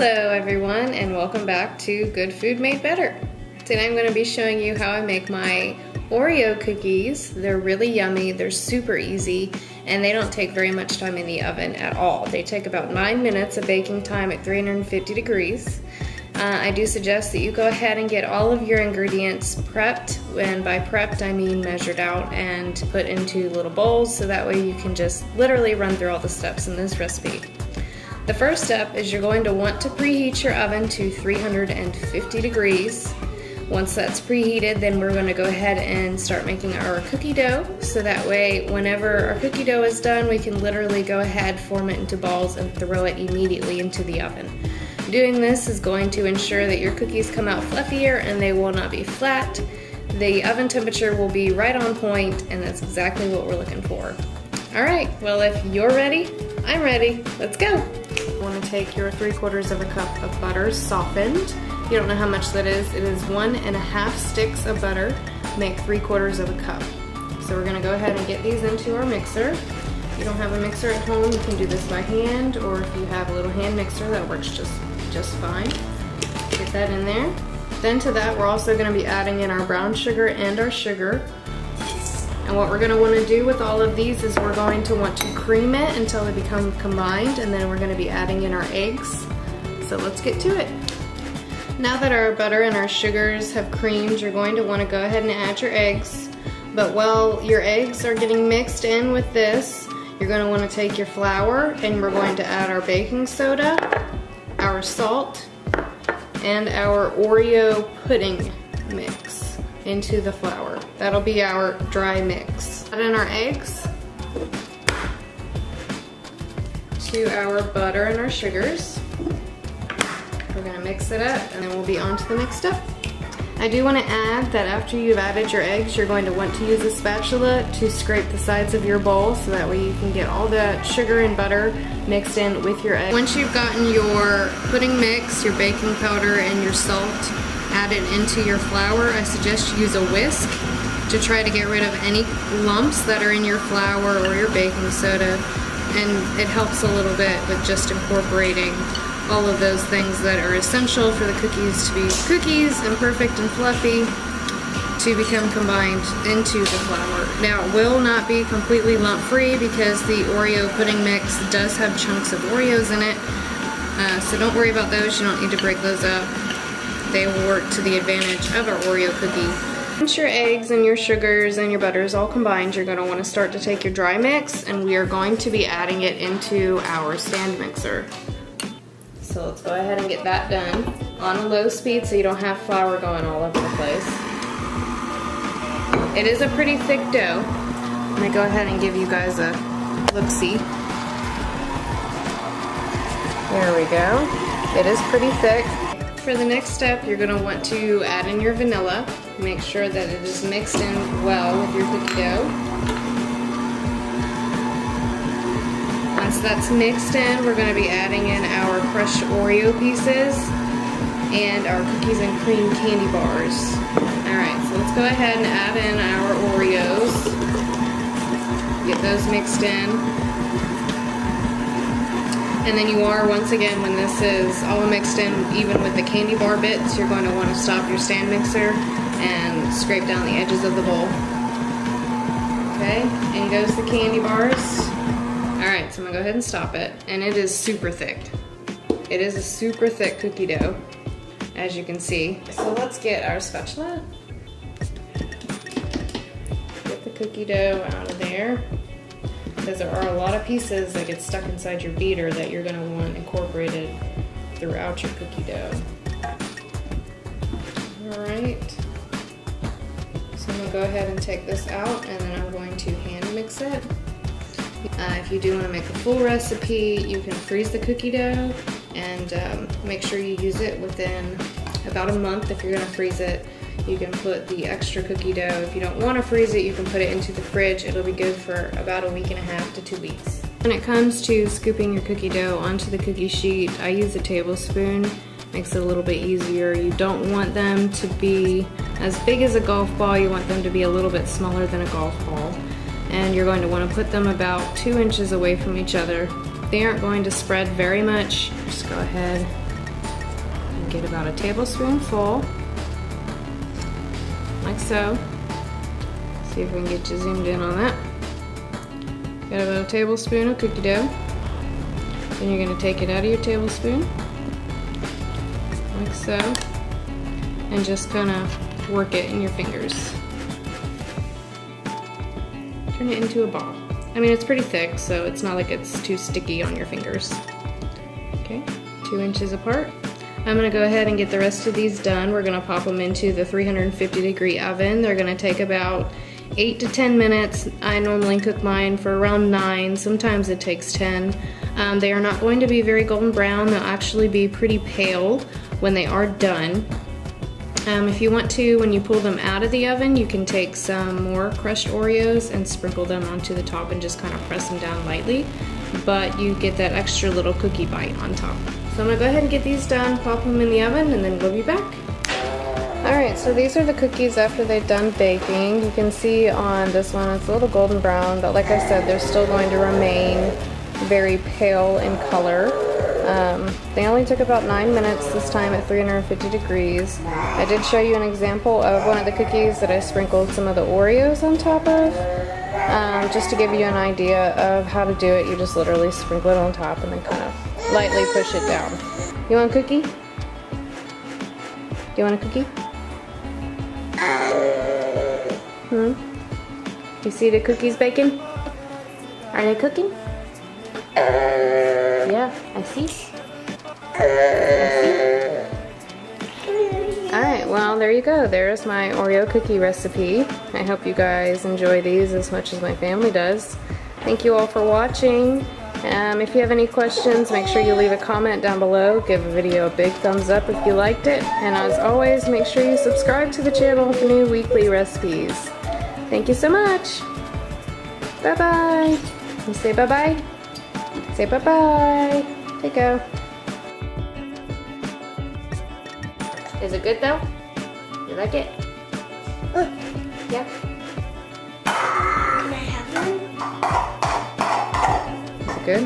Hello everyone, and welcome back to Good Food Made Better. Today I'm going to be showing you how I make my Oreo cookies. They're really yummy, they're super easy, and they don't take very much time in the oven at all. They take about 9 minutes of baking time at 350 degrees. I do suggest that you go ahead and get all of your ingredients prepped, and by prepped I mean measured out and put into little bowls, so that way you can just literally run through all the steps in this recipe. The first step is you're going to want to preheat your oven to 350 degrees. Once that's preheated, then we're going to go ahead and start making our cookie dough, so that way whenever our cookie dough is done, we can literally go ahead, form it into balls, and throw it immediately into the oven. Doing this is going to ensure that your cookies come out fluffier and they will not be flat. The oven temperature will be right on point, and that's exactly what we're looking for. Alright, well, if you're ready, I'm ready. Let's go! You want to take your 3/4 of a cup of butter softened. You don't know how much that is. It is 1.5 sticks of butter. Make 3/4 of a cup. So we're going to go ahead and get these into our mixer. If you don't have a mixer at home, you can do this by hand, or if you have a little hand mixer, that works just fine. Get that in there. Then to that, we're also going to be adding in our brown sugar and our sugar. And what we're going to want to do with all of these is we're going to want to cream it until they become combined, and then we're going to be adding in our eggs. So let's get to it. Now that our butter and our sugars have creamed, you're going to want to go ahead and add your eggs. But while your eggs are getting mixed in with this, you're going to want to take your flour, and we're going to add our baking soda, our salt, and our Oreo pudding mix into the flour. That'll be our dry mix. Add in our eggs, to our butter and our sugars. We're gonna mix it up, and then we'll be on to the next step. I do want to add that after you've added your eggs, you're going to want to use a spatula to scrape the sides of your bowl, so that way you can get all the sugar and butter mixed in with your eggs. Once you've gotten your pudding mix, your baking powder, and your salt added into your flour, I suggest you use a whisk to try to get rid of any lumps that are in your flour or your baking soda, and it helps a little bit with just incorporating all of those things that are essential for the cookies to be cookies and perfect and fluffy to become combined into the flour. Now, it will not be completely lump free because the Oreo pudding mix does have chunks of Oreos in it, so don't worry about those. You don't need to break those up. They will work to the advantage of our Oreo cookie. Once your eggs and your sugars and your butters all combined, you're going to want to start to take your dry mix, and we are going to be adding it into our stand mixer. So let's go ahead and get that done on a low speed so you don't have flour going all over the place. It is a pretty thick dough. I'm going to go ahead and give you guys a look-see. There we go. It is pretty thick. For the next step, you're going to want to add in your vanilla. Make sure that it is mixed in well with your cookie dough. Once that's mixed in, we're going to be adding in our crushed Oreo pieces and our cookies and cream candy bars. Alright, so let's go ahead and add in our Oreos. Get those mixed in. And then you are, once again, when this is all mixed in, even with the candy bar bits, you're going to want to stop your stand mixer and scrape down the edges of the bowl. Okay, in goes the candy bars. Alright, so I'm going to go ahead and stop it. And it is super thick. It is a super thick cookie dough, as you can see. So let's get our spatula. Get the cookie dough out of there, because there are a lot of pieces that get stuck inside your beater that you're going to want incorporated throughout your cookie dough. Alright, so I'm going to go ahead and take this out, and then I'm going to hand mix it. If you do want to make a full recipe, you can freeze the cookie dough and make sure you use it within about a month. If you're going to freeze it, you can put the extra cookie dough. If you don't want to freeze it, you can put it into the fridge. It'll be good for about a 1.5 to 2 weeks. When it comes to scooping your cookie dough onto the cookie sheet, I use a tablespoon. Makes it a little bit easier. You don't want them to be as big as a golf ball. You want them to be a little bit smaller than a golf ball. And you're going to want to put them about 2 inches away from each other. They aren't going to spread very much. Just go ahead Get about a tablespoonful, like so. See if we can get you zoomed in on that. Got about a tablespoon of cookie dough. Then you're going to take it out of your tablespoon, like so, and just kind of work it in your fingers. Turn it into a ball. I mean, it's pretty thick, so it's not like it's too sticky on your fingers. Okay, 2 inches apart. I'm gonna go ahead and get the rest of these done. We're gonna pop them into the 350-degree oven. They're gonna take about 8 to 10 minutes. I normally cook mine for around 9. Sometimes it takes 10. They are not going to be very golden brown. They'll actually be pretty pale when they are done. If you want to, when you pull them out of the oven, you can take some more crushed Oreos and sprinkle them onto the top and just kind of press them down lightly, but you get that extra little cookie bite on top. So I'm gonna go ahead and get these done, pop them in the oven, and then we'll be back. Alright, so these are the cookies after they've done baking. You can see on this one it's a little golden brown, but like I said, they're still going to remain very pale in color. They only took about 9 minutes this time at 350 degrees. I did show you an example of one of the cookies that I sprinkled some of the Oreos on top of. Just to give you an idea of how to do it, you just literally sprinkle it on top and then kind of lightly push it down. You want a cookie? Do you want a cookie? You see the cookies baking? Are they cooking? Yeah, I see. Alright, well there you go. There's my Oreo cookie recipe. I hope you guys enjoy these as much as my family does. Thank you all for watching. If you have any questions, make sure you leave a comment down below. Give the video a big thumbs up if you liked it. And as always, make sure you subscribe to the channel for new weekly recipes. Thank you so much. Bye-bye. You say bye-bye? Say bye-bye. There you go. Is it good though? You like it? Yeah? Can I have one? Is it good?